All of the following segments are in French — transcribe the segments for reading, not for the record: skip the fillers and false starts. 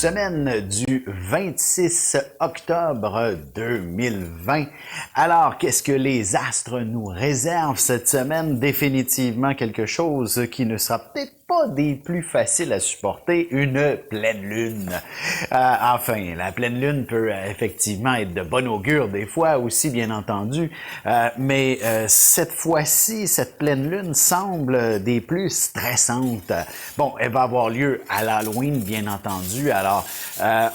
semaine du 26 octobre 2020. Alors, qu'est-ce que les astres nous réservent cette semaine? Définitivement quelque chose qui ne sera peut-être pas des plus faciles à supporter, une pleine lune. Enfin, la pleine lune peut effectivement être de bon augure des fois aussi, bien entendu, mais cette fois-ci, cette pleine lune semble des plus stressantes. Bon, elle va avoir lieu à l'Halloween, bien entendu, alors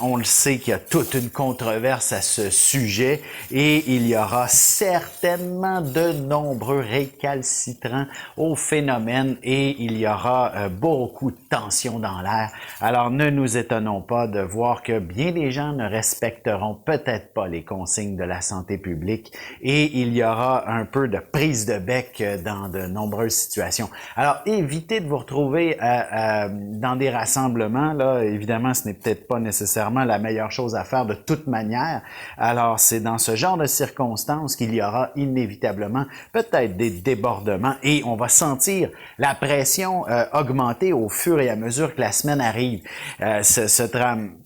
on le sait qu'il y a toute une controverse à ce sujet et il y aura certainement de nombreux récalcitrants au phénomène et il y aura beaucoup de tensions dans l'air. Alors ne nous étonnons pas de voir que bien des gens ne respecteront peut-être pas les consignes de la santé publique et il y aura un peu de prise de bec dans de nombreuses situations. Alors évitez de vous retrouver dans des rassemblements. Là, évidemment, ce n'est peut-être pas nécessairement la meilleure chose à faire de toute manière. Alors c'est dans ce genre de circonstances qu'il y aura inévitablement peut-être des débordements et on va sentir la pression augmenter au fur et à mesure que la semaine arrive. Ce drame,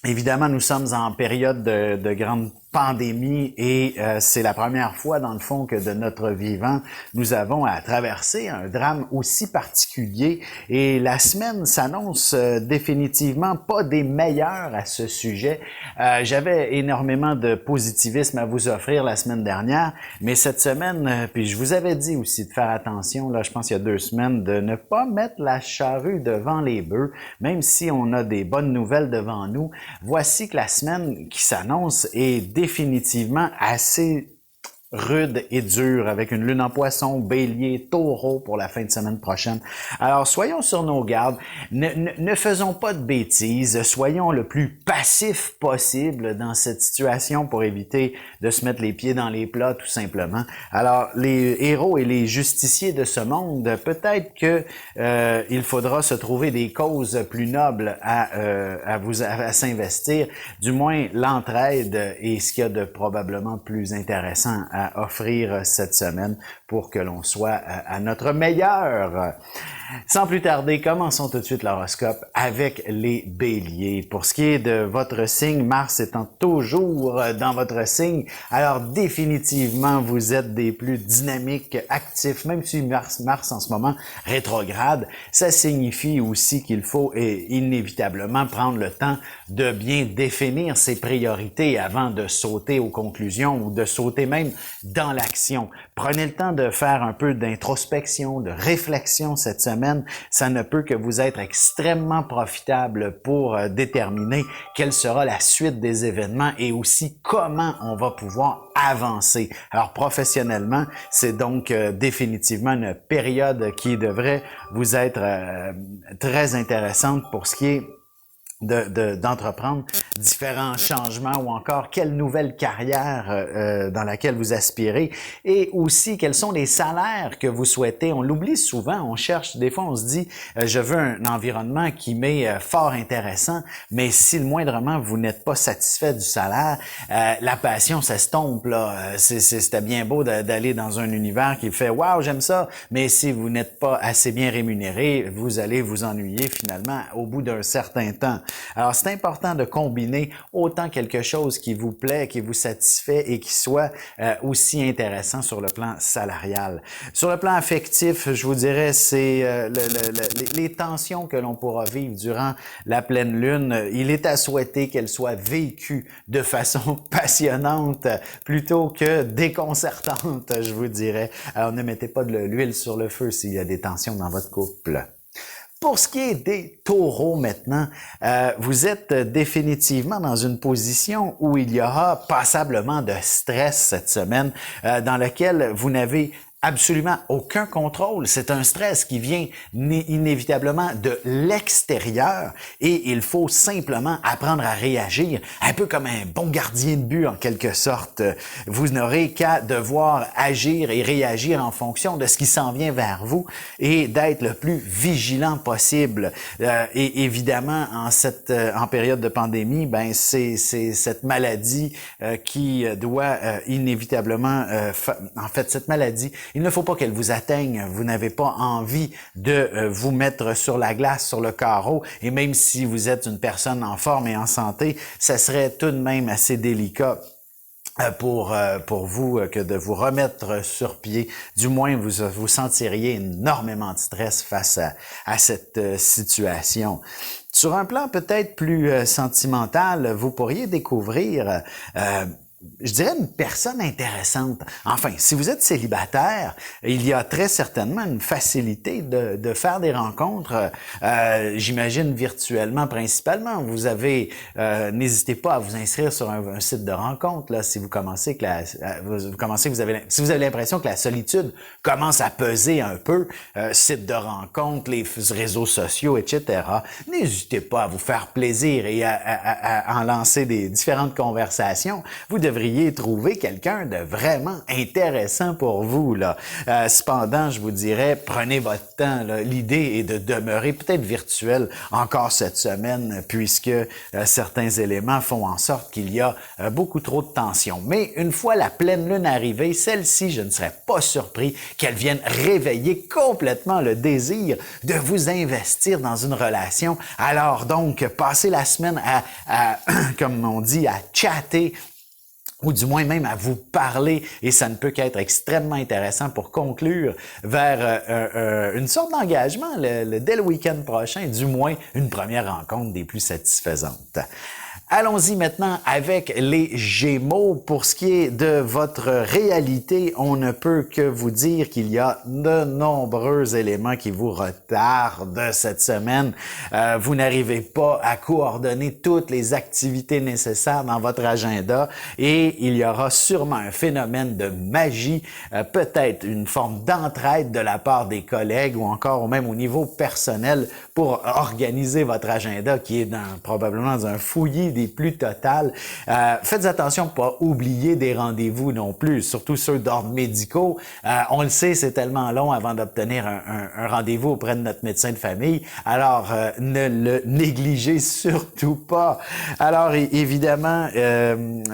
évidemment, nous sommes en période de grande pandémie et c'est la première fois dans le fond que de notre vivant nous avons à traverser un drame aussi particulier et la semaine s'annonce définitivement pas des meilleures à ce sujet. J'avais énormément de positivisme à vous offrir la semaine dernière, mais cette semaine, puis je vous avais dit aussi de faire attention, là je pense il y a 2 semaines, de ne pas mettre la charrue devant les bœufs, même si on a des bonnes nouvelles devant nous. Voici que la semaine qui s'annonce est définitivement assez rude et dure avec une lune en poisson, bélier, taureau pour la fin de semaine prochaine. Alors, soyons sur nos gardes. Ne faisons pas de bêtises. Soyons le plus passif possible dans cette situation pour éviter de se mettre les pieds dans les plats, tout simplement. Alors, les héros et les justiciers de ce monde, peut-être que il faudra se trouver des causes plus nobles à s'investir. Du moins, l'entraide est ce qu'il y a de probablement plus intéressant à offrir cette semaine pour que l'on soit à notre meilleur. Sans plus tarder, commençons tout de suite l'horoscope avec les béliers. Pour ce qui est de votre signe, Mars étant toujours dans votre signe, alors définitivement vous êtes des plus dynamiques, actifs, même si Mars en ce moment rétrograde, ça signifie aussi qu'il faut inévitablement prendre le temps de bien définir ses priorités avant de sauter aux conclusions ou de sauter même dans l'action. Prenez le temps de faire un peu d'introspection, de réflexion cette semaine. Ça ne peut que vous être extrêmement profitable pour déterminer quelle sera la suite des événements et aussi comment on va pouvoir avancer. Alors professionnellement, c'est donc définitivement une période qui devrait vous être très intéressante pour ce qui est d'entreprendre différents changements ou encore quelle nouvelle carrière dans laquelle vous aspirez et aussi quels sont les salaires que vous souhaitez. On l'oublie souvent, on cherche, des fois on se dit je veux un environnement qui m'est fort intéressant, mais si le moindrement vous n'êtes pas satisfait du salaire, la passion s'estompe là. C'était bien beau d'aller dans un univers qui fait waouh, j'aime ça, mais si vous n'êtes pas assez bien rémunéré, vous allez vous ennuyer finalement au bout d'un certain temps. Alors, c'est important de combiner autant quelque chose qui vous plaît, qui vous satisfait et qui soit aussi intéressant sur le plan salarial. Sur le plan affectif, je vous dirais, c'est les tensions que l'on pourra vivre durant la pleine lune. Il est à souhaiter qu'elles soient vécues de façon passionnante plutôt que déconcertante, je vous dirais. Alors, ne mettez pas de l'huile sur le feu s'il y a des tensions dans votre couple. Pour ce qui est des taureaux maintenant, vous êtes définitivement dans une position où il y aura passablement de stress cette semaine, dans lequel vous n'avez absolument aucun contrôle. C'est un stress qui vient inévitablement de l'extérieur et il faut simplement apprendre à réagir, un peu comme un bon gardien de but en quelque sorte. Vous n'aurez qu'à devoir agir et réagir en fonction de ce qui s'en vient vers vous et d'être le plus vigilant possible. Et évidemment, en période de pandémie, ben c'est cette maladie qui doit inévitablement, en fait, cette maladie Il ne faut pas qu'elle vous atteigne. Vous n'avez pas envie de vous mettre sur la glace, sur le carreau. Et même si vous êtes une personne en forme et en santé, ça serait tout de même assez délicat pour vous que de vous remettre sur pied. Du moins, vous sentiriez énormément de stress face à cette situation. Sur un plan peut-être plus sentimental, vous pourriez découvrir je dirais une personne intéressante. Enfin, si vous êtes célibataire, il y a très certainement une facilité de faire des rencontres, j'imagine virtuellement principalement. Vous avez, n'hésitez pas à vous inscrire sur un site de rencontre là, si vous commencez que si vous avez l'impression que la solitude commence à peser un peu, site de rencontre, les réseaux sociaux, etc. N'hésitez pas à vous faire plaisir et à en lancer des différentes conversations. Vous devriez trouver quelqu'un de vraiment intéressant pour vous, là. Cependant, je vous dirais, prenez votre temps, là. L'idée est de demeurer peut-être virtuel encore cette semaine, puisque certains éléments font en sorte qu'il y a beaucoup trop de tension. Mais une fois la pleine lune arrivée, celle-ci, je ne serais pas surpris qu'elle vienne réveiller complètement le désir de vous investir dans une relation. Alors donc, passez la semaine à comme on dit, à chatter, ou du moins même à vous parler, et ça ne peut qu'être extrêmement intéressant pour conclure vers une sorte d'engagement dès le week-end prochain, du moins une première rencontre des plus satisfaisantes. Allons-y maintenant avec les Gémeaux. Pour ce qui est de votre réalité, on ne peut que vous dire qu'il y a de nombreux éléments qui vous retardent cette semaine. Vous n'arrivez pas à coordonner toutes les activités nécessaires dans votre agenda et il y aura sûrement un phénomène de magie, peut-être une forme d'entraide de la part des collègues ou encore même au niveau personnel pour organiser votre agenda qui est probablement dans un fouillis des plus totales. Faites attention pour pas oublier des rendez-vous non plus, surtout ceux d'ordre médicaux. On le sait, c'est tellement long avant d'obtenir un rendez-vous auprès de notre médecin de famille. Alors, ne le négligez surtout pas. Alors, évidemment,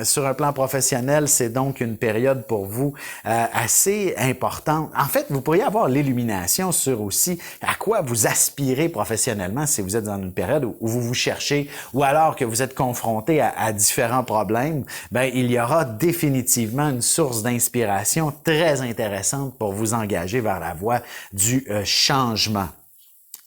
sur un plan professionnel, c'est donc une période pour vous assez importante. En fait, vous pourriez avoir l'illumination sur aussi à quoi vous aspirez professionnellement si vous êtes dans une période où vous vous cherchez ou alors que vous êtes confronté à différents problèmes. Ben, il y aura définitivement une source d'inspiration très intéressante pour vous engager vers la voie du changement.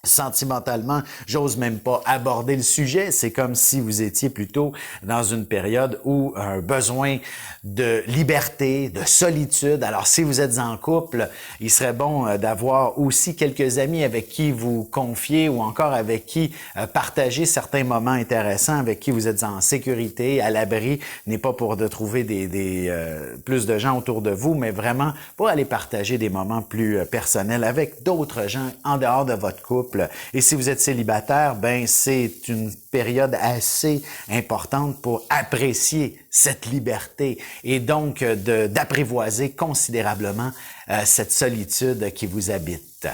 Sentimentalement, j'ose même pas aborder le sujet. C'est comme si vous étiez plutôt dans une période où un besoin de liberté, de solitude. Alors, si vous êtes en couple, il serait bon d'avoir aussi quelques amis avec qui vous confier ou encore avec qui partager certains moments intéressants, avec qui vous êtes en sécurité, à l'abri. N'est pas pour de trouver plus de gens autour de vous, mais vraiment pour aller partager des moments plus personnels avec d'autres gens en dehors de votre couple. Et si vous êtes célibataire, ben c'est une période assez importante pour apprécier cette liberté et donc d'apprivoiser considérablement cette solitude qui vous habite.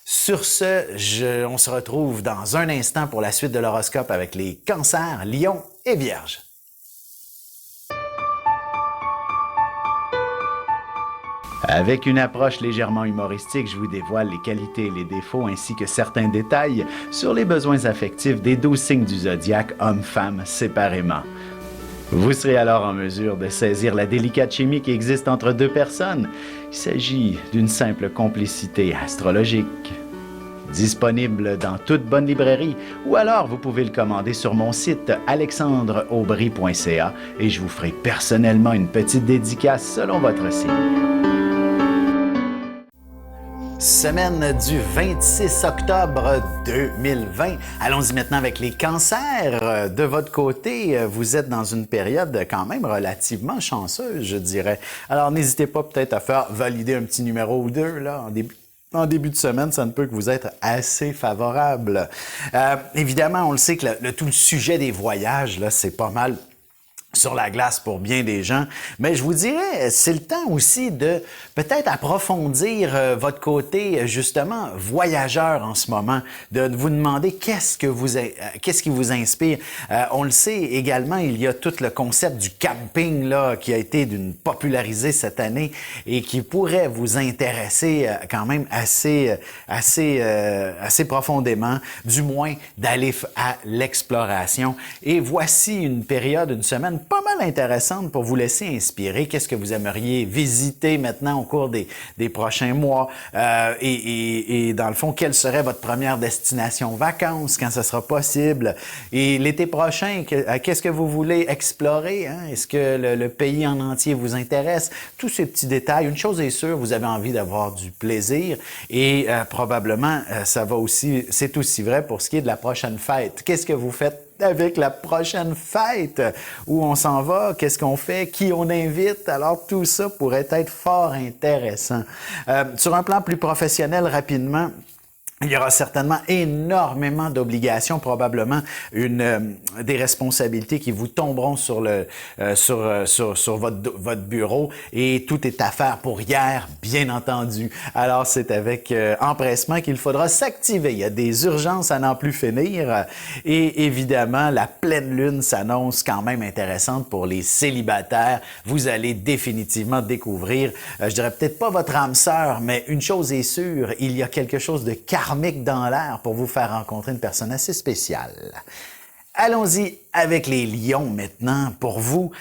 Sur ce, on se retrouve dans un instant pour la suite de l'horoscope avec les Cancers, Lions et Vierges. Avec une approche légèrement humoristique, je vous dévoile les qualités et les défauts ainsi que certains détails sur les besoins affectifs des 12 signes du zodiaque, hommes-femmes séparément. Vous serez alors en mesure de saisir la délicate chimie qui existe entre deux personnes. Il s'agit d'une simple complicité astrologique. Disponible dans toute bonne librairie ou alors vous pouvez le commander sur mon site alexandreaubry.ca et je vous ferai personnellement une petite dédicace selon votre signe. Semaine du 26 octobre 2020. Allons-y maintenant avec les cancers. De votre côté, vous êtes dans une période quand même relativement chanceuse, je dirais. Alors, n'hésitez pas peut-être à faire valider un petit numéro ou deux là, en début de semaine, ça ne peut que vous être assez favorable. Évidemment, on le sait que tout le sujet des voyages, là, c'est pas mal sur la glace pour bien des gens, mais je vous dirais, c'est le temps aussi de peut-être approfondir votre côté justement voyageur en ce moment, de vous demander qu'est-ce qui vous inspire. On le sait également, il y a tout le concept du camping là qui a été popularisé cette année et qui pourrait vous intéresser quand même assez profondément, du moins d'aller à l'exploration. Et voici une période, une semaine pas mal intéressante pour vous laisser inspirer. Qu'est-ce que vous aimeriez visiter maintenant au cours des prochains mois? Et dans le fond, quelle serait votre première destination vacances quand ce sera possible? Et l'été prochain, qu'est-ce que vous voulez explorer? Hein? Est-ce que le pays en entier vous intéresse? Tous ces petits détails. Une chose est sûre, vous avez envie d'avoir du plaisir et probablement, c'est aussi vrai pour ce qui est de la prochaine fête. Qu'est-ce que vous faites avec la prochaine fête? Où on s'en va? Qu'est-ce qu'on fait? Qui on invite? Alors, tout ça pourrait être fort intéressant. Sur un plan plus professionnel, rapidement, il y aura certainement énormément d'obligations, probablement des responsabilités qui vous tomberont sur votre bureau et tout est à faire pour hier, bien entendu. Alors c'est avec empressement qu'il faudra s'activer. Il y a des urgences à n'en plus finir et évidemment la pleine lune s'annonce quand même intéressante pour les célibataires. Vous allez définitivement découvrir, je dirais peut-être pas votre âme sœur, mais une chose est sûre, il y a quelque chose de karmique dans l'air pour vous faire rencontrer une personne assez spéciale. Allons-y avec les lions maintenant. Pour vous,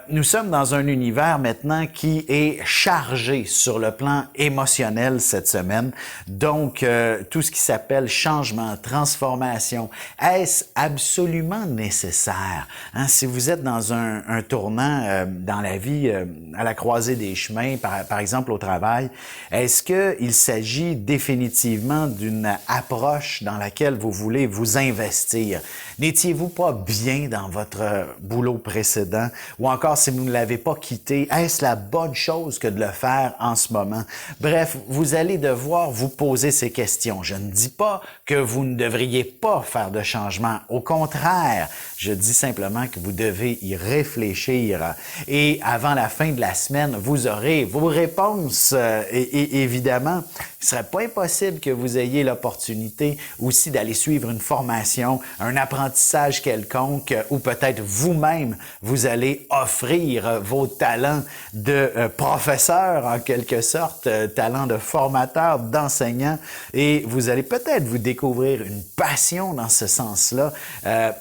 nous sommes dans un univers maintenant qui est chargé sur le plan émotionnel cette semaine. Donc, tout ce qui s'appelle changement, transformation, est-ce absolument nécessaire? Hein? Si vous êtes dans un tournant dans la vie, à la croisée des chemins, par exemple au travail, est-ce qu'il s'agit définitivement d'une approche dans laquelle vous voulez vous investir? N'étiez-vous pas bien dans votre boulot précédent? Ou encore, si vous ne l'avez pas quitté, est-ce la bonne chose que de le faire en ce moment? Bref, vous allez devoir vous poser ces questions. Je ne dis pas que vous ne devriez pas faire de changement. Au contraire, je dis simplement que vous devez y réfléchir. Et avant la fin de la semaine, vous aurez vos réponses. Et évidemment, il ne serait pas impossible que vous ayez l'opportunité aussi d'aller suivre une formation, un apprentissage quelconque, ou peut-être vous-même, vous allez offrir vos talents de professeur, en quelque sorte, talents de formateur, d'enseignant, et vous allez peut-être vous découvrir une passion dans ce sens-là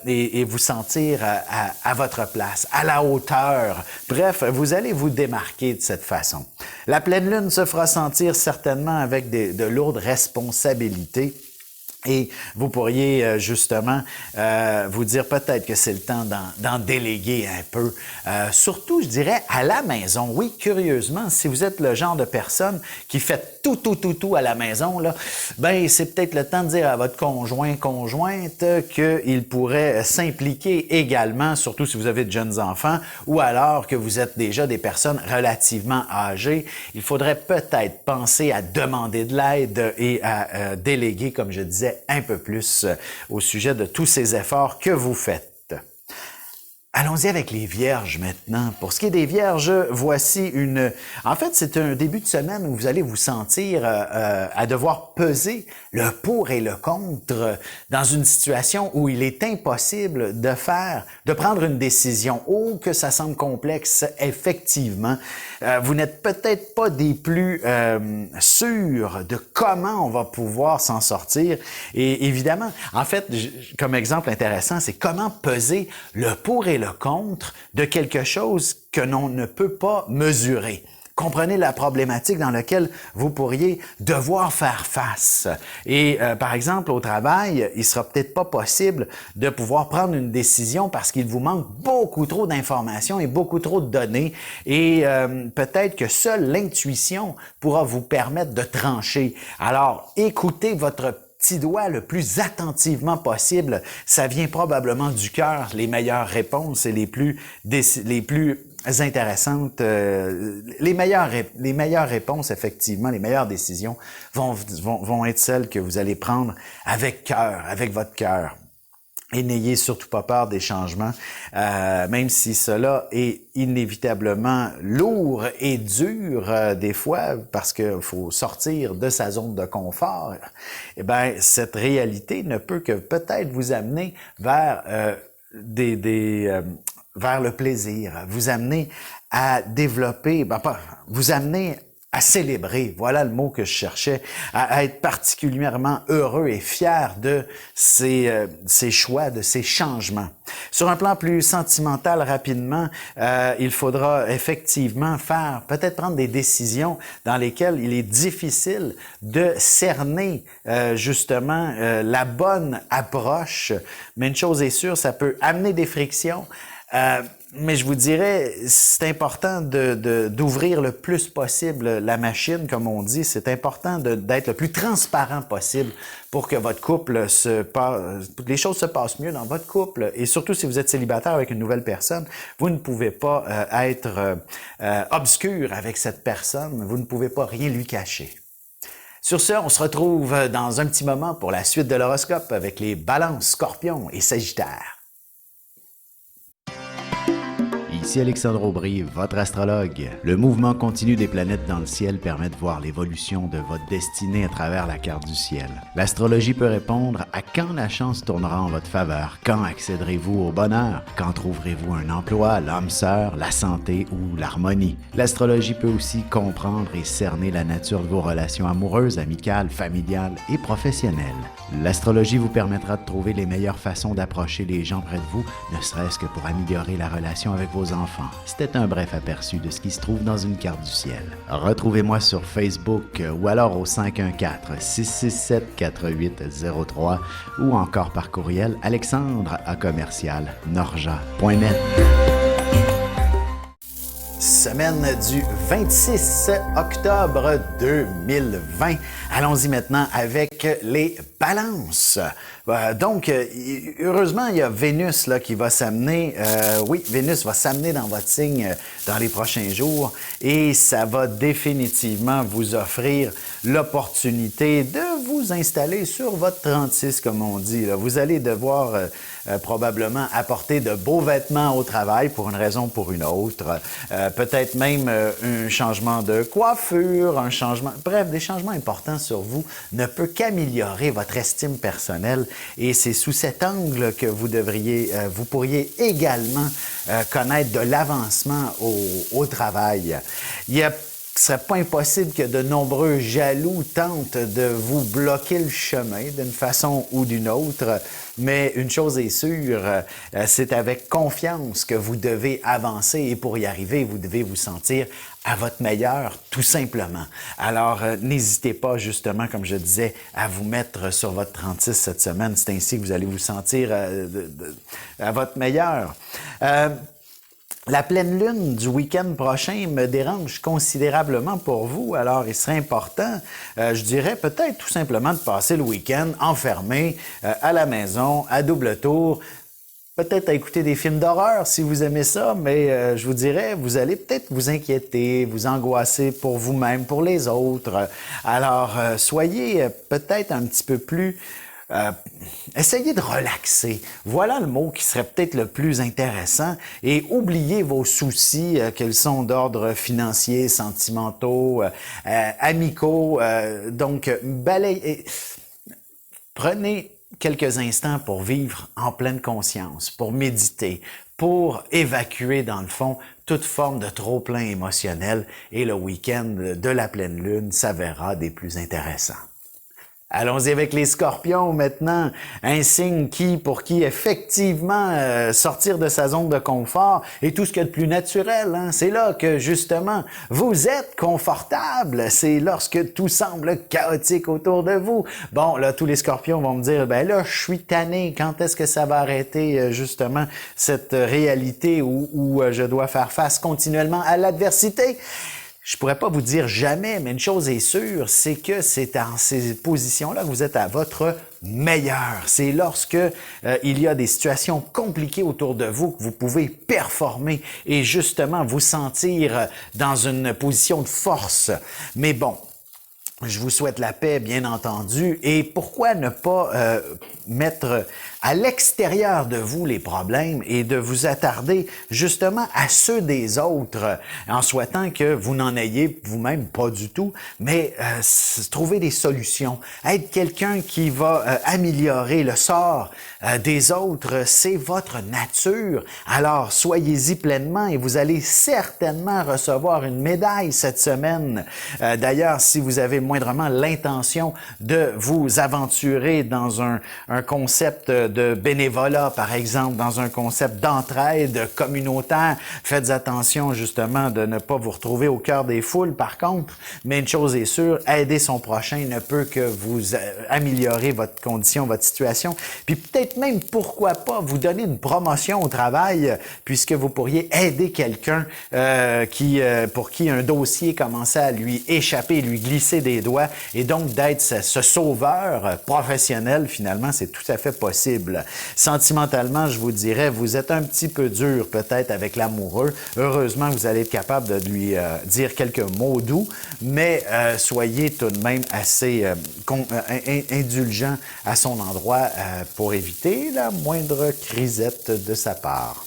et vous sentir à votre place, à la hauteur. Bref, vous allez vous démarquer de cette façon. La pleine lune se fera sentir certainement avec de lourdes responsabilités. Et vous pourriez justement vous dire peut-être que c'est le temps d'en déléguer un peu. Surtout, je dirais, à la maison. Oui, curieusement, si vous êtes le genre de personne qui fait tout à la maison, là, ben c'est peut-être le temps de dire à votre conjointe qu'il pourrait s'impliquer également, surtout si vous avez de jeunes enfants, ou alors que vous êtes déjà des personnes relativement âgées. Il faudrait peut-être penser à demander de l'aide et à déléguer, comme je disais, un peu plus au sujet de tous ces efforts que vous faites. Allons-y avec les vierges maintenant. Pour ce qui est des vierges, voici En fait, c'est un début de semaine où vous allez vous sentir à devoir peser le pour et le contre dans une situation où il est impossible de prendre une décision. Oh, que ça semble complexe, effectivement. Vous n'êtes peut-être pas des plus sûrs de comment on va pouvoir s'en sortir. Et évidemment, en fait, comme exemple intéressant, c'est comment peser le pour et le contre de quelque chose que l'on ne peut pas mesurer. Comprenez la problématique dans laquelle vous pourriez devoir faire face. Et par exemple, au travail, il sera peut-être pas possible de pouvoir prendre une décision parce qu'il vous manque beaucoup trop d'informations et beaucoup trop de données. Et peut-être que seule l'intuition pourra vous permettre de trancher. Alors, écoutez votre petit doigt le plus attentivement possible. Ça vient probablement du cœur, les meilleures réponses et les plus intéressantes, les meilleures réponses, effectivement, les meilleures décisions vont être celles que vous allez prendre avec cœur, avec votre cœur. Et n'ayez surtout pas peur des changements, même si cela est inévitablement lourd et dur des fois, parce qu'il faut sortir de sa zone de confort. Eh bien, cette réalité ne peut que peut-être vous amener vers vers le plaisir, vous amener à développer, vous amener à célébrer, voilà le mot que je cherchais, à être particulièrement heureux et fier de ces choix, de ces changements. Sur un plan plus sentimental, rapidement, il faudra effectivement peut-être prendre des décisions dans lesquelles il est difficile de cerner justement la bonne approche, mais une chose est sûre, ça peut amener des frictions. Mais je vous dirais, c'est important d'ouvrir le plus possible la machine, comme on dit. C'est important d'être le plus transparent possible pour que votre couple les choses se passent mieux dans votre couple. Et surtout, si vous êtes célibataire avec une nouvelle personne, vous ne pouvez pas être obscur avec cette personne. Vous ne pouvez pas rien lui cacher. Sur ce, on se retrouve dans un petit moment pour la suite de l'horoscope avec les Balances, Scorpions et Sagittaires. Ici Alexandre Aubry, votre astrologue. Le mouvement continu des planètes dans le ciel permet de voir l'évolution de votre destinée à travers la carte du ciel. L'astrologie peut répondre à quand la chance tournera en votre faveur, quand accéderez-vous au bonheur, quand trouverez-vous un emploi, l'âme sœur, la santé ou l'harmonie. L'astrologie peut aussi comprendre et cerner la nature de vos relations amoureuses, amicales, familiales et professionnelles. L'astrologie vous permettra de trouver les meilleures façons d'approcher les gens près de vous, ne serait-ce que pour améliorer la relation avec vos enfants. C'était un bref aperçu de ce qui se trouve dans une carte du ciel. Retrouvez-moi sur Facebook ou alors au 514-667-4803 ou encore par courriel alexandre@norja.net. Semaine du 26 octobre 2020. Allons-y maintenant avec les balances. Donc, heureusement, il y a Vénus là, qui va s'amener. Oui, Vénus va s'amener dans votre signe dans les prochains jours et ça va définitivement vous offrir l'opportunité de vous installer sur votre 36, comme on dit. Là. Vous allez devoir probablement apporter de beaux vêtements au travail pour une raison ou pour une autre. Peut-être même un changement de coiffure, bref, des changements importants sur vous ne peut qu'améliorer votre estime personnelle et c'est sous cet angle que vous pourriez également connaître de l'avancement au travail. Ce ne serait pas impossible que de nombreux jaloux tentent de vous bloquer le chemin d'une façon ou d'une autre, mais une chose est sûre, c'est avec confiance que vous devez avancer et pour y arriver, vous devez vous sentir à votre meilleur, tout simplement. Alors, n'hésitez pas, justement, comme je disais, à vous mettre sur votre 36 cette semaine. C'est ainsi que vous allez vous sentir à votre meilleur. La pleine lune du week-end prochain me dérange considérablement pour vous, alors il serait important, je dirais peut-être tout simplement de passer le week-end enfermé à la maison, à double tour, peut-être à écouter des films d'horreur si vous aimez ça, mais je vous dirais, vous allez peut-être vous inquiéter, vous angoisser pour vous-même, pour les autres. Alors, soyez peut-être un petit peu plus... essayez de relaxer. Voilà le mot qui serait peut-être le plus intéressant et oubliez vos soucis, qu'ils sont d'ordre financier, sentimentaux, amicaux. Donc, balayez. Prenez quelques instants pour vivre en pleine conscience, pour méditer, pour évacuer dans le fond toute forme de trop-plein émotionnel et le week-end de la pleine lune s'avérera des plus intéressants. Allons-y avec les Scorpions maintenant, un signe pour qui effectivement sortir de sa zone de confort est tout ce qu'il y a de plus naturel. Hein? C'est là que justement vous êtes confortable, c'est lorsque tout semble chaotique autour de vous. Bon, là tous les Scorpions vont me dire, ben là je suis tanné, quand est-ce que ça va arrêter justement cette réalité où je dois faire face continuellement à l'adversité? Je pourrais pas vous dire jamais, mais une chose est sûre, c'est que c'est dans ces positions-là que vous êtes à votre meilleur. C'est lorsque il y a des situations compliquées autour de vous que vous pouvez performer et justement vous sentir dans une position de force. Mais bon, je vous souhaite la paix, bien entendu. Et pourquoi ne pas mettre à l'extérieur de vous les problèmes et de vous attarder justement à ceux des autres en souhaitant que vous n'en ayez vous-même pas du tout, mais trouver des solutions. Être quelqu'un qui va améliorer le sort des autres, c'est votre nature. Alors, soyez-y pleinement et vous allez certainement recevoir une médaille cette semaine. D'ailleurs, si vous avez moindrement l'intention de vous aventurer dans un concept de bénévolat, par exemple, dans un concept d'entraide communautaire, faites attention justement de ne pas vous retrouver au cœur des foules, par contre, mais une chose est sûre, aider son prochain ne peut que vous améliorer votre condition, votre situation, puis peut-être même, pourquoi pas, vous donner une promotion au travail, puisque vous pourriez aider quelqu'un pour qui un dossier commençait à lui échapper, lui glisser des doigts, et donc d'être ce sauveur professionnel, finalement, c'est tout à fait possible. Sentimentalement, je vous dirais, vous êtes un petit peu dur peut-être avec l'amoureux. Heureusement, vous allez être capable de lui dire quelques mots doux, mais soyez tout de même assez indulgent à son endroit pour éviter la moindre crisette de sa part.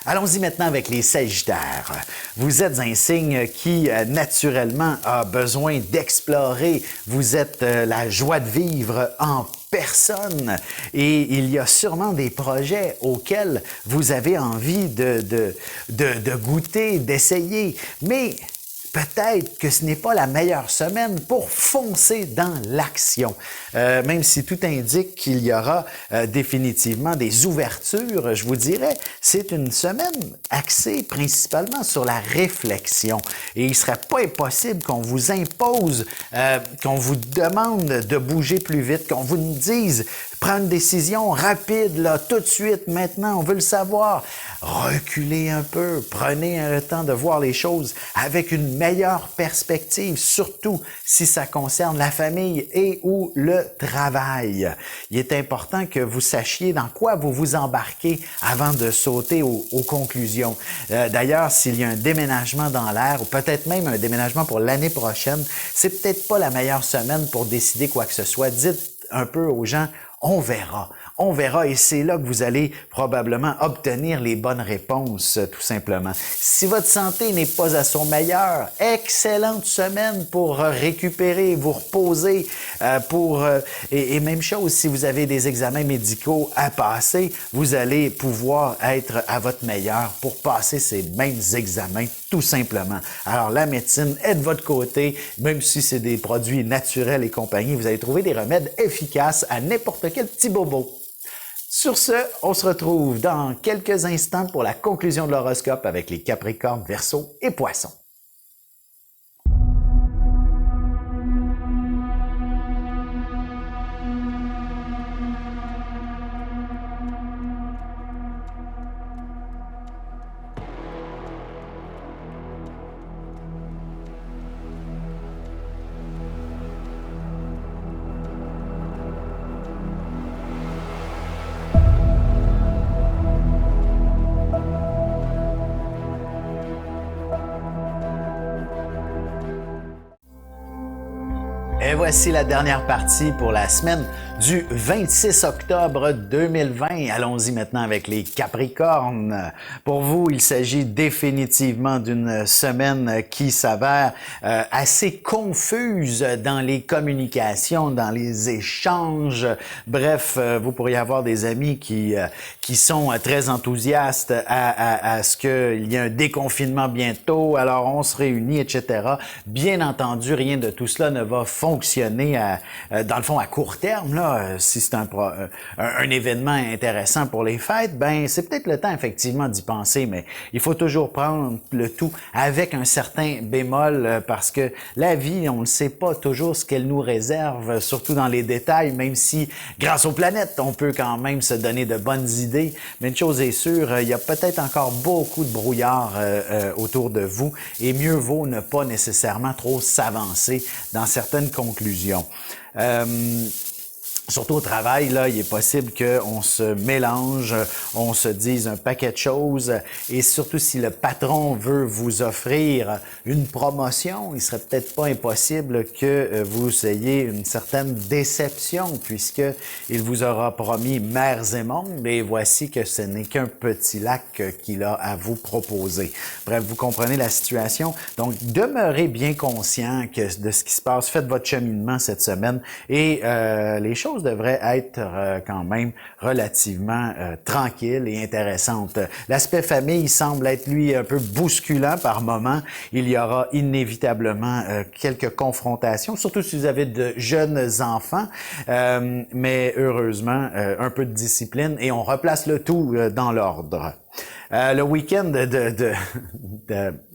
Allons-y maintenant avec les Sagittaires. Vous êtes un signe qui, naturellement, a besoin d'explorer. Vous êtes la joie de vivre en personne et il y a sûrement des projets auxquels vous avez envie de goûter, d'essayer. Mais peut-être que ce n'est pas la meilleure semaine pour foncer dans l'action. Même si tout indique qu'il y aura définitivement des ouvertures, je vous dirais, c'est une semaine axée principalement sur la réflexion. Et il ne serait pas impossible qu'on vous impose, qu'on vous demande de bouger plus vite, qu'on vous dise prends une décision rapide, là, tout de suite, maintenant, on veut le savoir. Reculez un peu, prenez le temps de voir les choses avec une meilleure perspective, surtout si ça concerne la famille et ou le travail. Il est important que vous sachiez dans quoi vous vous embarquez avant de sauter aux conclusions. D'ailleurs, s'il y a un déménagement dans l'air, ou peut-être même un déménagement pour l'année prochaine, c'est peut-être pas la meilleure semaine pour décider quoi que ce soit. Dites un peu aux gens, on verra. On verra et c'est là que vous allez probablement obtenir les bonnes réponses, tout simplement. Si votre santé n'est pas à son meilleur, excellente semaine pour récupérer, vous reposer, et même chose, si vous avez des examens médicaux à passer, vous allez pouvoir être à votre meilleur pour passer ces mêmes examens, tout simplement. Alors, la médecine est de votre côté, même si c'est des produits naturels et compagnie, vous allez trouver des remèdes efficaces à n'importe quel petit bobo. Sur ce, on se retrouve dans quelques instants pour la conclusion de l'horoscope avec les Capricornes, Verseaux et Poissons. Et voici la dernière partie pour la semaine du 26 octobre 2020. Allons-y maintenant avec les Capricornes. Pour vous, il s'agit définitivement d'une semaine qui s'avère assez confuse dans les communications, dans les échanges. Bref, vous pourriez avoir des amis qui sont très enthousiastes à ce qu'il y ait un déconfinement bientôt, alors on se réunit, etc. Bien entendu, rien de tout cela ne va fonctionner dans le fond à court terme. Là, si c'est un événement intéressant pour les fêtes, ben c'est peut-être le temps effectivement d'y penser, mais il faut toujours prendre le tout avec un certain bémol parce que la vie, on ne sait pas toujours ce qu'elle nous réserve, surtout dans les détails, même si grâce aux planètes, on peut quand même se donner de bonnes idées. Mais une chose est sûre, il y a peut-être encore beaucoup de brouillard autour de vous et mieux vaut ne pas nécessairement trop s'avancer dans certaines conclusions. Surtout au travail, là, il est possible qu'on se mélange, on se dise un paquet de choses et surtout si le patron veut vous offrir une promotion, il serait peut-être pas impossible que vous ayez une certaine déception puisque il vous aura promis mers et mondes et voici que ce n'est qu'un petit lac qu'il a à vous proposer. Bref, vous comprenez la situation. Donc, demeurez bien conscient de ce qui se passe. Faites votre cheminement cette semaine et les choses devrait être quand même relativement tranquille et intéressante. L'aspect famille semble être, lui, un peu bousculant par moment. Il y aura inévitablement quelques confrontations, surtout si vous avez de jeunes enfants, mais heureusement, un peu de discipline et on replace le tout dans l'ordre. Le week-end de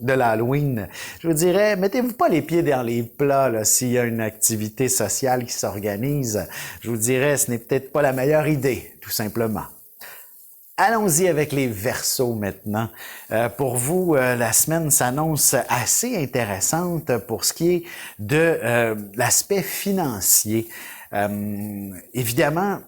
l'Halloween, je vous dirais, mettez-vous pas les pieds dans les plats là, s'il y a une activité sociale qui s'organise. Je vous dirais, ce n'est peut-être pas la meilleure idée, tout simplement. Allons-y avec les Verseaux maintenant. Pour vous, la semaine s'annonce assez intéressante pour ce qui est de l'aspect financier. Évidemment,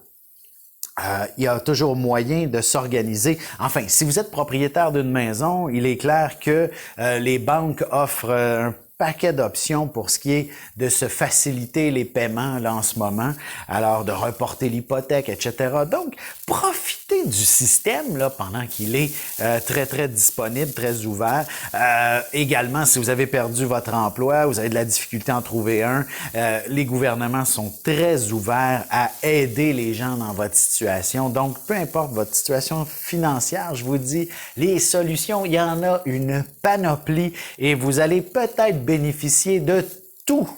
il y a toujours moyen de s'organiser. Enfin, si vous êtes propriétaire d'une maison, il est clair que les banques offrent un paquet d'options pour ce qui est de se faciliter les paiements là en ce moment, alors de reporter l'hypothèque, etc. Donc, profitez du système là pendant qu'il est très disponible, très ouvert. Également, si vous avez perdu votre emploi, vous avez de la difficulté à en trouver un, les gouvernements sont très ouverts à aider les gens dans votre situation. Donc, peu importe votre situation financière, je vous dis, les solutions, il y en a une panoplie et vous allez peut-être bénéficier de tout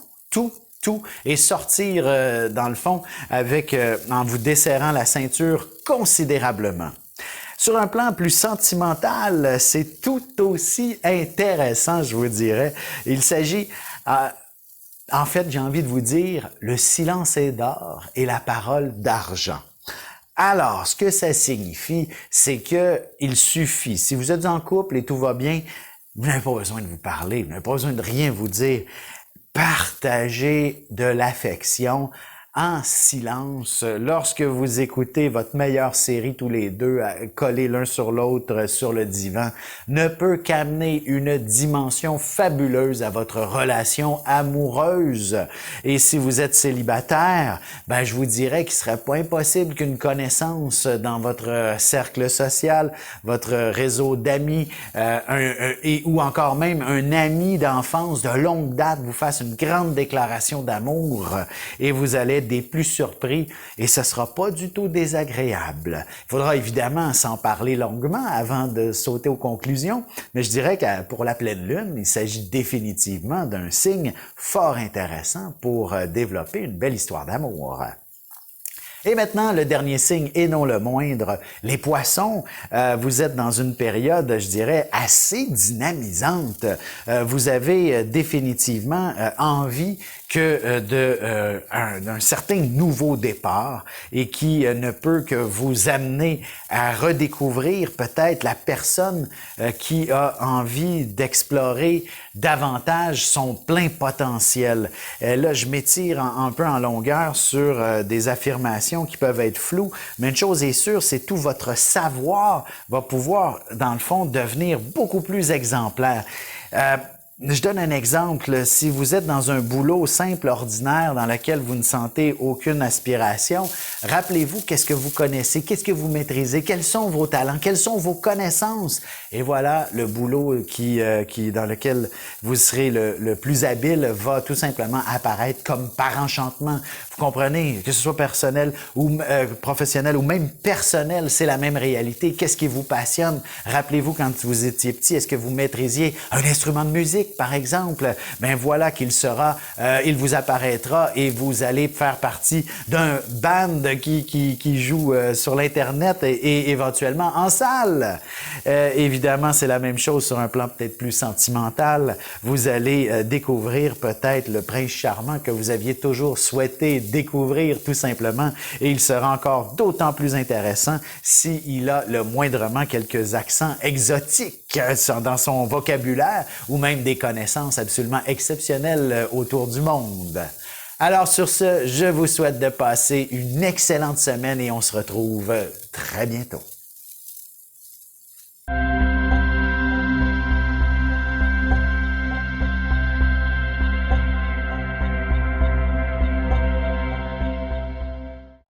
et sortir, dans le fond, avec en vous desserrant la ceinture considérablement. Sur un plan plus sentimental, c'est tout aussi intéressant, je vous dirais. Il s'agit, en fait, j'ai envie de vous dire, le silence est d'or et la parole d'argent. Alors, ce que ça signifie, c'est que il suffit, si vous êtes en couple et tout va bien, vous n'avez pas besoin de vous parler, vous n'avez pas besoin de rien vous dire. Partagez de l'affection en silence. Lorsque vous écoutez votre meilleure série tous les deux, collés l'un sur l'autre sur le divan, ne peut qu'amener une dimension fabuleuse à votre relation amoureuse. Et si vous êtes célibataire, ben je vous dirais qu'il serait pas impossible qu'une connaissance dans votre cercle social, votre réseau d'amis, ou encore même un ami d'enfance de longue date vous fasse une grande déclaration d'amour et vous allez des plus surpris et ce sera pas du tout désagréable. Il faudra évidemment s'en parler longuement avant de sauter aux conclusions, mais je dirais que pour la pleine lune, il s'agit définitivement d'un signe fort intéressant pour développer une belle histoire d'amour. Et maintenant, le dernier signe, et non le moindre, les poissons, vous êtes dans une période, je dirais, assez dynamisante. Vous avez définitivement envie que d'un certain nouveau départ et qui ne peut que vous amener à redécouvrir peut-être la personne qui a envie d'explorer davantage son plein potentiel. Là, je m'étire un peu en longueur sur des affirmations qui peuvent être floues, mais une chose est sûre, c'est tout votre savoir va pouvoir, dans le fond, devenir beaucoup plus exemplaire. Je donne un exemple. Si vous êtes dans un boulot simple, ordinaire, dans lequel vous ne sentez aucune aspiration, rappelez-vous qu'est-ce que vous connaissez, qu'est-ce que vous maîtrisez, quels sont vos talents, quelles sont vos connaissances. Et voilà, le boulot dans lequel vous serez le plus habile va tout simplement apparaître comme par enchantement. Vous comprenez, que ce soit personnel ou professionnel ou même personnel, c'est la même réalité. Qu'est-ce qui vous passionne? Rappelez-vous quand vous étiez petit, est-ce que vous maîtrisiez un instrument de musique? Par exemple, ben voilà qu'il il vous apparaîtra et vous allez faire partie d'un band qui joue sur l'Internet et éventuellement en salle. Évidemment, c'est la même chose sur un plan peut-être plus sentimental. Vous allez découvrir peut-être le prince charmant que vous aviez toujours souhaité découvrir tout simplement et il sera encore d'autant plus intéressant s'il a le moindrement quelques accents exotiques dans son vocabulaire ou même des connaissances absolument exceptionnelles autour du monde. Alors sur ce, je vous souhaite de passer une excellente semaine et on se retrouve très bientôt.